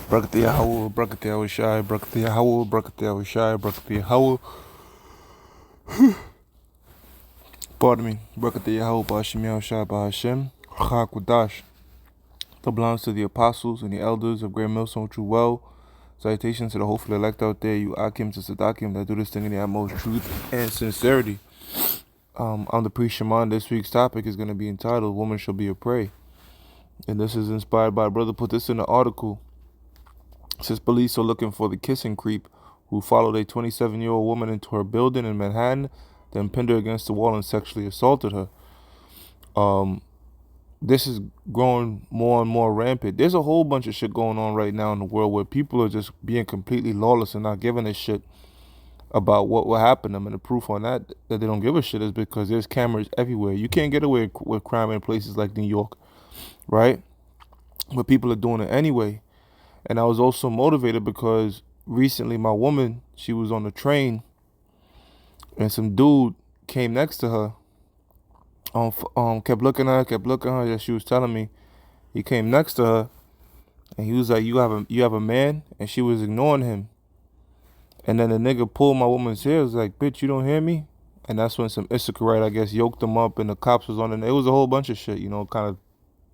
Brakati Yahweh, Brakati Yahushai, Brakati Yahweh, Brakati Yahushai, Brakati Yahweh. Pardon me. Brakati Yahweh, Ba'ashem Yahushai, Ba'ashem, Chakudash. That belongs to the apostles and the elders of Great Millstone True Well. Salutations to the hopeful elect out there, you Akim to Sadakim that do this thing in the utmost truth and sincerity. I'm the priest Shaman. This week's topic is going to be entitled Woman Shall Be a Prey. And this is inspired by a brother put this in the article. It says police are looking for the kissing creep who followed a 27-year-old woman into her building in Manhattan, then pinned her against the wall and sexually assaulted her. This is growing more and more rampant. There's a whole bunch of shit going on right now in the world where people are just being completely lawless and not giving a shit about what will happen to them. And the proof on that they don't give a shit is because there's cameras everywhere. You can't get away with crime in places like New York, right? But people are doing it anyway. And I was also motivated because recently my woman, she was on the train and some dude came next to her. Kept looking at her. Yeah, she was telling me he came next to her and he was like, you have a man? And she was ignoring him. And then the nigga pulled my woman's hair. Was like, bitch, you don't hear me? And that's when some Issacharite, I guess, yoked them up and the cops was on it. It was a whole bunch of shit, kind of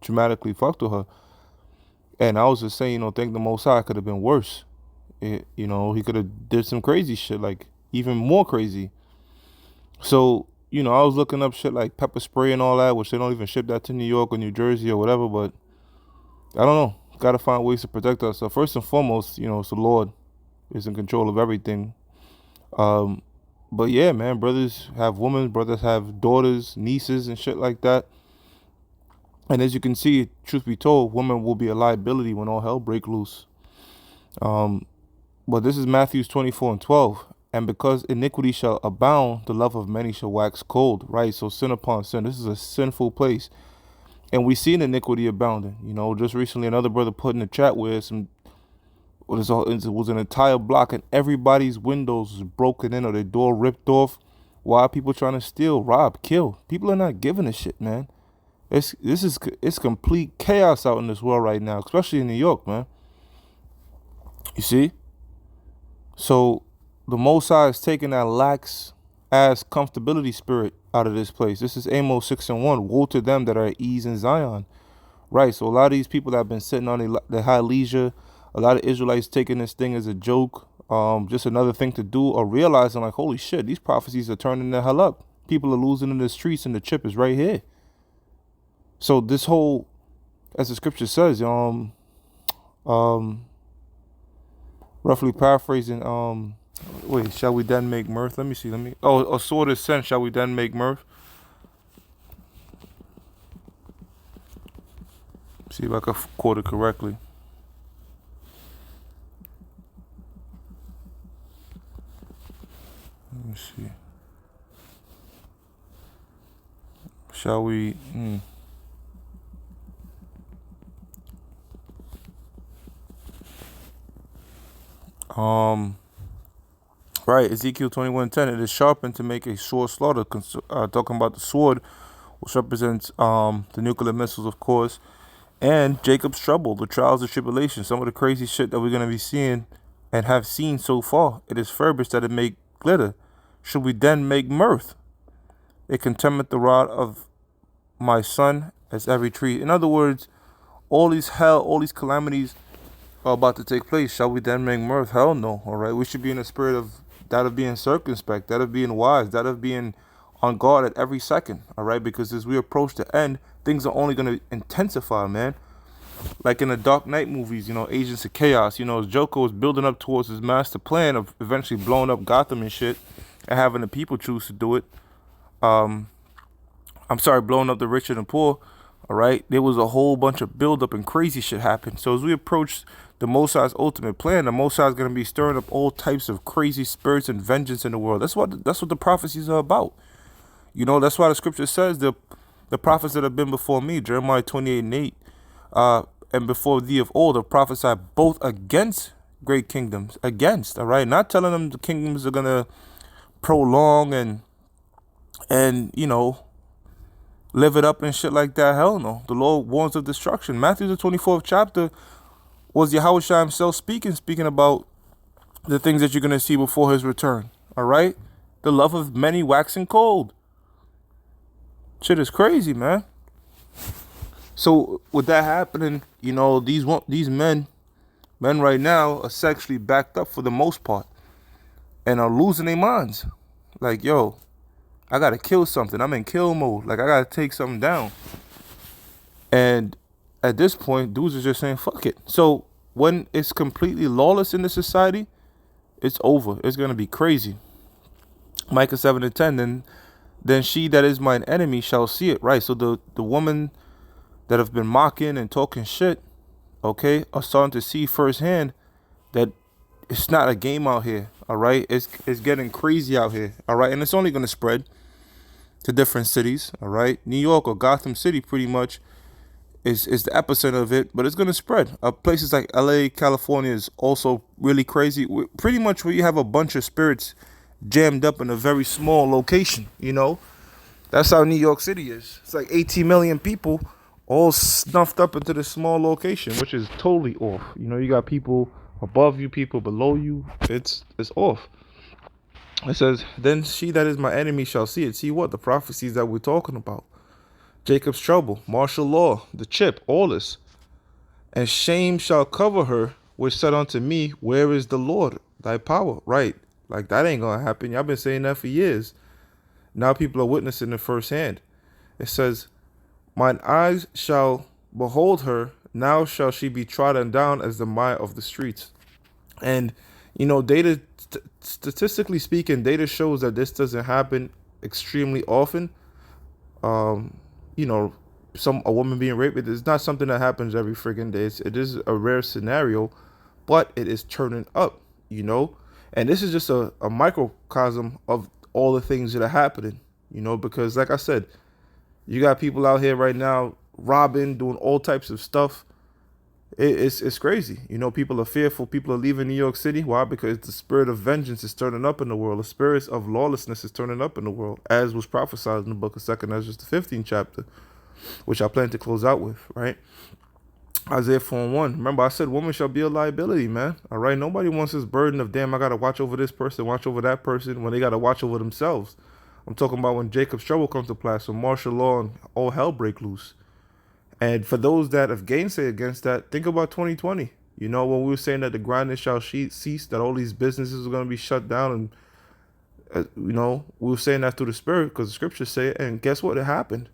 traumatically fucked with her. And I was just saying, think the Most High could have been worse. He could have did some crazy shit, like even more crazy. So, I was looking up shit like pepper spray and all that, which they don't even ship that to New York or New Jersey or whatever. But I don't know. Got to find ways to protect ourselves. First and foremost, it's the Lord is in control of everything. But yeah, man, brothers have women, brothers have daughters, nieces, and shit like that. And as you can see, truth be told, women will be a liability when all hell break loose. But this is Matthew 24:12. And because iniquity shall abound, the love of many shall wax cold. Right? So sin upon sin. This is a sinful place. And we see iniquity abounding. Just recently another brother put in the chat where it was an entire block and everybody's windows was broken in or their door ripped off. Why are people trying to steal, rob, kill? People are not giving a shit, man. It's complete chaos out in this world right now, especially in New York, man. You see? So the Most High is taking that lax ass comfortability spirit out of this place. This is Amos 6:1. Woe to them that are at ease in Zion. Right. So a lot of these people that have been sitting on their high leisure, a lot of Israelites taking this thing as a joke, just another thing to do, or realizing like, holy shit, these prophecies are turning the hell up. People are losing in the streets and the chip is right here. So this whole, as the scripture says, roughly paraphrasing, wait, shall we then make mirth? Let me see, a sword is sent, shall we then make mirth? See if I can quote it correctly. Let me see. Shall we, right, Ezekiel 21:10. It is sharpened to make a sure slaughter. Talking about the sword, which represents the nuclear missiles, of course, and Jacob's trouble, the trials and tribulations, some of the crazy shit that we're gonna be seeing and have seen so far. It is furbished that it make glitter. Should we then make mirth? It contemneth the rod of my son as every tree. In other words, all these calamities are about to take place. Shall we then make mirth? Hell no. All right. We should be in a spirit of that of being circumspect, that of being wise, that of being on guard at every second. All right. Because as we approach the end, things are only going to intensify, man. Like in the Dark Knight movies, Agents of Chaos, as Joker was building up towards his master plan of eventually blowing up Gotham and shit and having the people choose to do it. Blowing up the rich and the poor. All right. There was a whole bunch of buildup and crazy shit happened. So as we approach the Most High's ultimate plan, the Most High is going to be stirring up all types of crazy spirits and vengeance in the world. That's what the prophecies are about. That's why the scripture says the prophets that have been before me, Jeremiah 28:8, and before thee of old, have prophesied both against great kingdoms, all right, not telling them the kingdoms are going to prolong and live it up and shit like that. Hell no. The Lord warns of destruction. Matthew the 24th chapter was Yahushua himself speaking about the things that you're going to see before his return. All right? The love of many waxing cold. Shit is crazy, man. So with that happening, these men right now are sexually backed up for the most part and are losing their minds. Like, yo, I gotta kill something. I'm in kill mode. Like, I gotta take something down. And at this point, dudes are just saying, fuck it. So when it's completely lawless in the society, it's over. It's gonna be crazy. Micah 7:10. Then she that is mine enemy shall see it. Right. So the woman that have been mocking and talking shit, okay, are starting to see firsthand that it's not a game out here. All right. It's getting crazy out here. All right. And it's only gonna spread to different cities. All right. New York or Gotham City pretty much is the epicenter of it, but it's gonna spread. Places like LA, California is also really crazy. Pretty much where you have a bunch of spirits jammed up in a very small location. That's how New York City is. It's like 18 million people all snuffed up into this small location, which is totally off. You got people above you, people below you. It's off. It says, then she that is my enemy shall see it. See what? The prophecies that we're talking about. Jacob's trouble, martial law, the chip, all this. And shame shall cover her, which said unto me, where is the Lord, thy power? Right. Like, that ain't going to happen. Y'all been saying that for years. Now people are witnessing it firsthand. It says, mine eyes shall behold her. Now shall she be trodden down as the mire of the streets. And, data, statistically speaking, data shows that this doesn't happen extremely often. A woman being raped, it's not something that happens every freaking day. It is a rare scenario, but it is turning up, and this is just a microcosm of all the things that are happening, because like I said, you got people out here right now robbing, doing all types of stuff. It's crazy. People are fearful. People are leaving New York City. Why? Because the spirit of vengeance is turning up in the world. The spirit of lawlessness is turning up in the world, as was prophesied in the book of 2 Ezra, the 15th chapter, which I plan to close out with, right? Isaiah 4:1. Remember, I said woman shall be a liability, man. All right? Nobody wants this burden of, damn, I got to watch over this person, watch over that person, when they got to watch over themselves. I'm talking about when Jacob's trouble comes to pass, so martial law and all hell break loose. And for those that have gainsay against that, think about 2020. When we were saying that the grinding shall cease, that all these businesses are going to be shut down. And, we were saying that through the spirit because the scriptures say it. And guess what? It happened.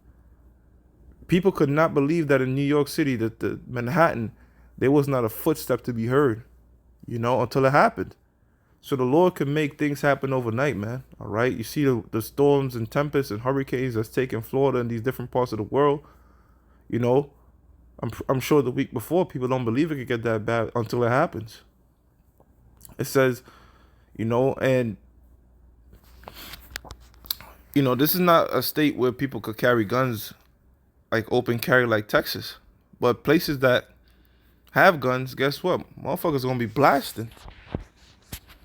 People could not believe that in New York City, that the Manhattan, there was not a footstep to be heard, until it happened. So the Lord can make things happen overnight, man. All right. You see the storms and tempests and hurricanes that's taking Florida and these different parts of the world. I'm sure the week before people don't believe it could get that bad until it happens. It says, and this is not a state where people could carry guns like open carry like Texas, but places that have guns, guess what? Motherfuckers gonna be blasting.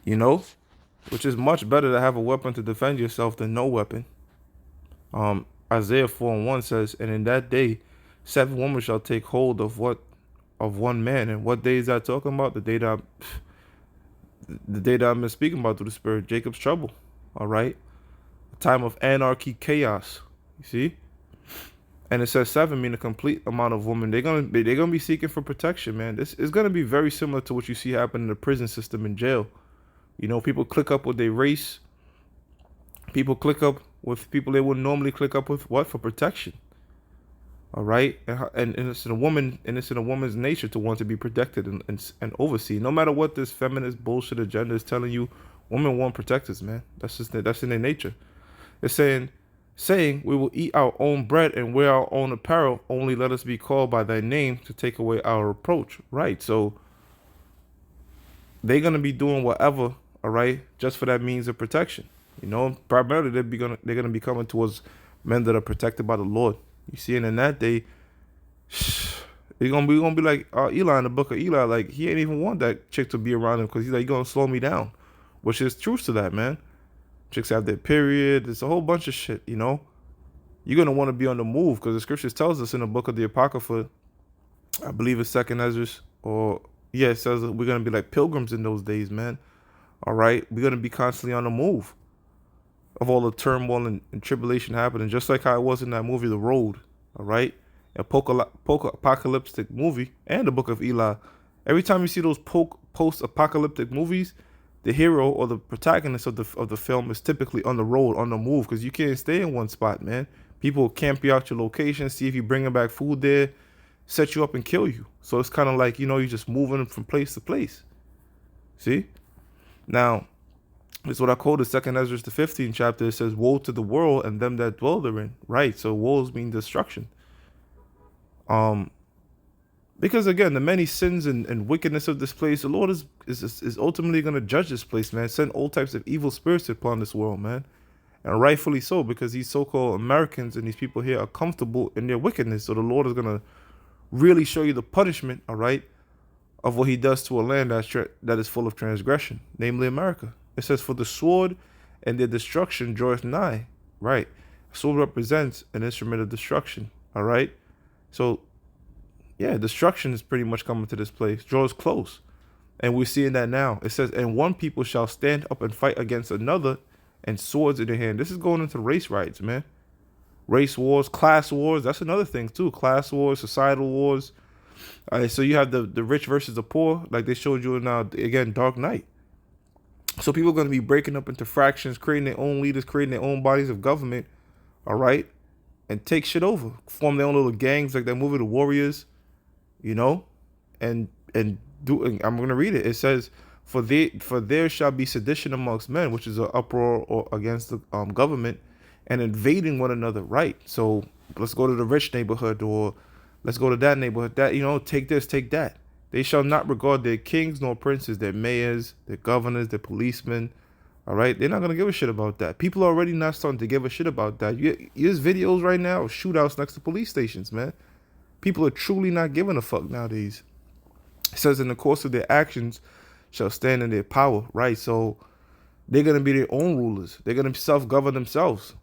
Which is much better to have a weapon to defend yourself than no weapon. Isaiah 4:1 says, and in that day 7 women shall take hold of one man. And what day is that talking about? The day that I've been speaking about through the spirit, Jacob's trouble. All right, a time of anarchy, chaos. You see, and it says 7 mean a complete amount of women. They're gonna be seeking for protection, man. This is gonna be very similar to what you see happen in the prison system in jail. People click up with their race. People click up with people they wouldn't normally click up with. What? For protection. All right, and it's in a woman's nature to want to be protected and overseen. No matter what this feminist bullshit agenda is telling you, women want protectors, man. That's in their nature. It's saying we will eat our own bread and wear our own apparel. Only let us be called by thy name to take away our reproach. Right. So they're gonna be doing whatever. All right, just for that means of protection. Primarily they're gonna be coming towards men that are protected by the Lord. You see, and in that day, it's gonna be like Eli in the book of Eli. Like, he ain't even want that chick to be around him because he's like, you're gonna slow me down, which is truth to that, man. Chicks have their period. It's a whole bunch of shit. You're gonna want to be on the move because the scriptures tells us in the book of the Apocrypha, I believe it's 2 Ezra or Yeah, it says that we're gonna be like pilgrims in those days, man. All right, we're gonna be constantly on the move of all the turmoil and tribulation happening, just like how it was in that movie, The Road. All right, a apocalyptic movie, and the Book of Eli. Every time you see those post-apocalyptic movies, the hero or the protagonist of the film is typically on the road, on the move, because you can't stay in one spot, man. People camp you out your location, see if you bringing back food there, set you up and kill you. So it's kind of like, you're just moving from place to place. See? Now, it's what I call the second Ezra, the 15th chapter. It says, woe to the world and them that dwell therein. Right. So woes mean destruction. Um, because again, the many sins and wickedness of this place, the Lord is ultimately going to judge this place, man. Send all types of evil spirits upon this world, man. And rightfully so, because these so-called Americans and these people here are comfortable in their wickedness. So the Lord is going to really show you the punishment, all right, of what he does to a land that is full of transgression, namely America. It says, for the sword and their destruction draweth nigh. Right. Sword represents an instrument of destruction. All right. So, yeah, destruction is pretty much coming to this place. Draws close. And we're seeing that now. It says, and one people shall stand up and fight against another, and swords in their hand. This is going into race riots, man. Race wars, class wars. That's another thing, too. Class wars, societal wars. All right, so you have the rich versus the poor, like they showed you in, again, Dark Knight. So people are going to be breaking up into fractions, creating their own leaders, creating their own bodies of government, all right, and take shit over, form their own little gangs like that movie, The Warriors, and I'm going to read it. It says, for there shall be sedition amongst men, which is an uproar or against the government, and invading one another, right? So let's go to the rich neighborhood, or let's go to that neighborhood, that, take this, take that. They shall not regard their kings nor princes, their mayors, their governors, their policemen. All right, they're not gonna give a shit about that. People are already not starting to give a shit about that. There's videos right now of shootouts next to police stations, man. People are truly not giving a fuck nowadays. It says, in the course of their actions shall stand in their power, right? So they're gonna be their own rulers. They're gonna self-govern themselves,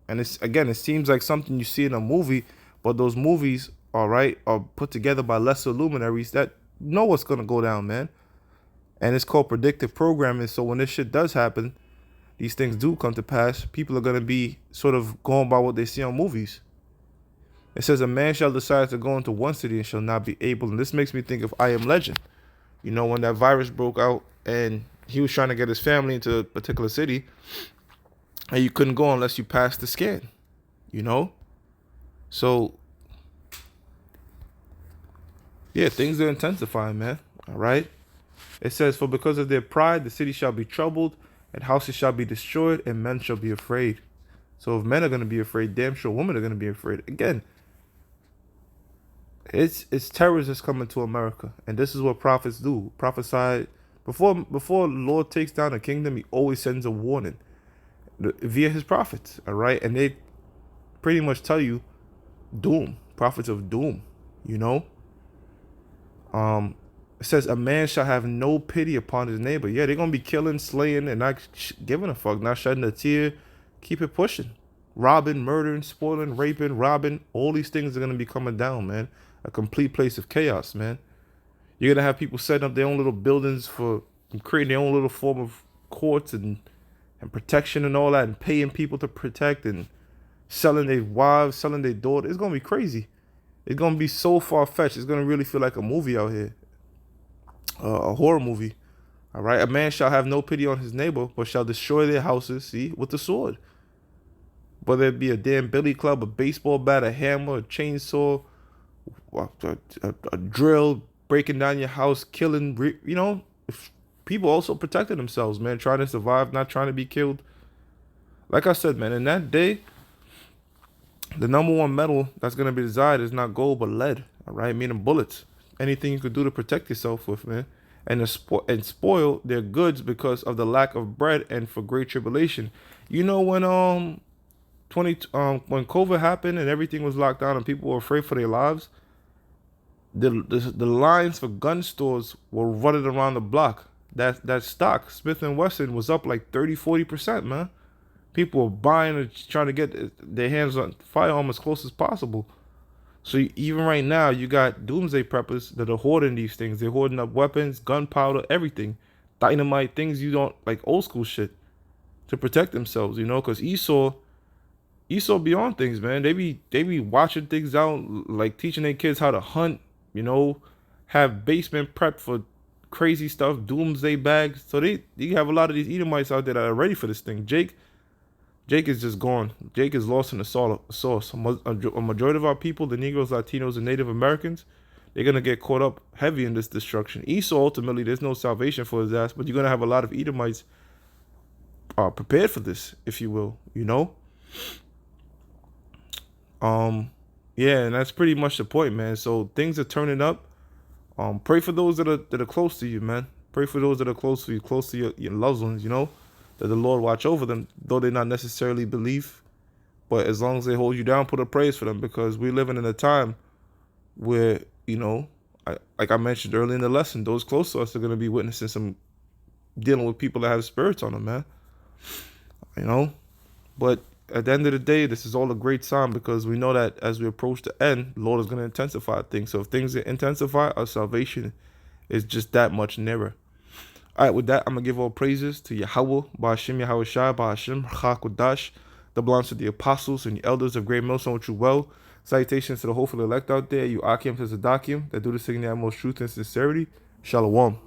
And it seems like something you see in a movie, but those movies, all right, are put together by lesser luminaries that know what's going to go down, man. And it's called predictive programming. So when this shit does happen, these things do come to pass, people are going to be sort of going by what they see on movies. It says, a man shall decide to go into one city and shall not be able. And this makes me think of I Am Legend. When that virus broke out and he was trying to get his family into a particular city, and you couldn't go unless you passed the scan, So, yeah, things are intensifying, man. All right. It says, for because of their pride, the city shall be troubled, and houses shall be destroyed, and men shall be afraid. So if men are going to be afraid, damn sure women are going to be afraid. Again, it's terrorists that's coming to America. And this is what prophets do. Prophesy. Before the Lord takes down a kingdom, he always sends a warning via his prophets. All right. And they pretty much tell you doom, prophets of doom, It says, a man shall have no pity upon his neighbor. Yeah, they're going to be killing, slaying, and not giving a fuck, not shedding a tear. Keep it pushing. Robbing, murdering, spoiling, raping, robbing. All these things are going to be coming down, man. A complete place of chaos, man. You're going to have people setting up their own little buildings and creating their own little form of courts and protection and all that, and paying people to protect, and selling their wives, selling their daughters. It's going to be crazy. It's going to be so far-fetched. It's going to really feel like a movie out here. A horror movie. All right. A man shall have no pity on his neighbor, but shall destroy their houses, see, with the sword. Whether it be a damn billy club, a baseball bat, a hammer, a chainsaw, a drill, breaking down your house, killing, people also protected themselves, man, trying to survive, not trying to be killed. Like I said, man, in that day, the number one metal that's going to be desired is not gold, but lead, all right, meaning bullets. Anything you could do to protect yourself with, man. And spoil their goods because of the lack of bread and for great tribulation. When when COVID happened and everything was locked down and people were afraid for their lives, the lines for gun stores were running around the block. That stock, Smith & Wesson, was up like 30-40%, man. People were buying and trying to get their hands on firearm as close as possible. So even right now, you got doomsday preppers that are hoarding these things. They're hoarding up weapons, gunpowder, everything, dynamite, things you don't like, old school shit to protect themselves. Because Esau be on things, man. They be watching things out, like teaching their kids how to hunt. You know, have basement prep for crazy stuff, doomsday bags. So you have a lot of these Edomites out there that are ready for this thing. Jake is just gone. Jake is lost in the sauce. A majority of our people, the Negroes, Latinos, and Native Americans, they're gonna get caught up heavy in this destruction. Esau, ultimately, there's no salvation for his ass, but you're gonna have a lot of Edomites prepared for this, if you will. Um, yeah, and that's pretty much the point, man. So things are turning up. Pray for those that are close to you, man. Pray for those that are close to you, close to your loved ones. That the Lord watch over them, though they not necessarily believe. But as long as they hold you down, put a praise for them, because we're living in a time where, like I mentioned earlier in the lesson, those close to us are gonna be witnessing some dealing with people that have spirits on them, man. You know, but at the end of the day, this is all a great sign, because we know that as we approach the end, the Lord is going to intensify things. So if things intensify, our salvation is just that much nearer. All right, with that, I'm going to give all praises to Yahweh, Ba'ashim Yahweh Shai, Ba'ashim, Chakodash, the belongs to the apostles and the elders of Great Millstone, which you well. Salutations to the hopeful elect out there, you Akim to Zadakim, that do this thing in the utmost truth and sincerity. Shalom.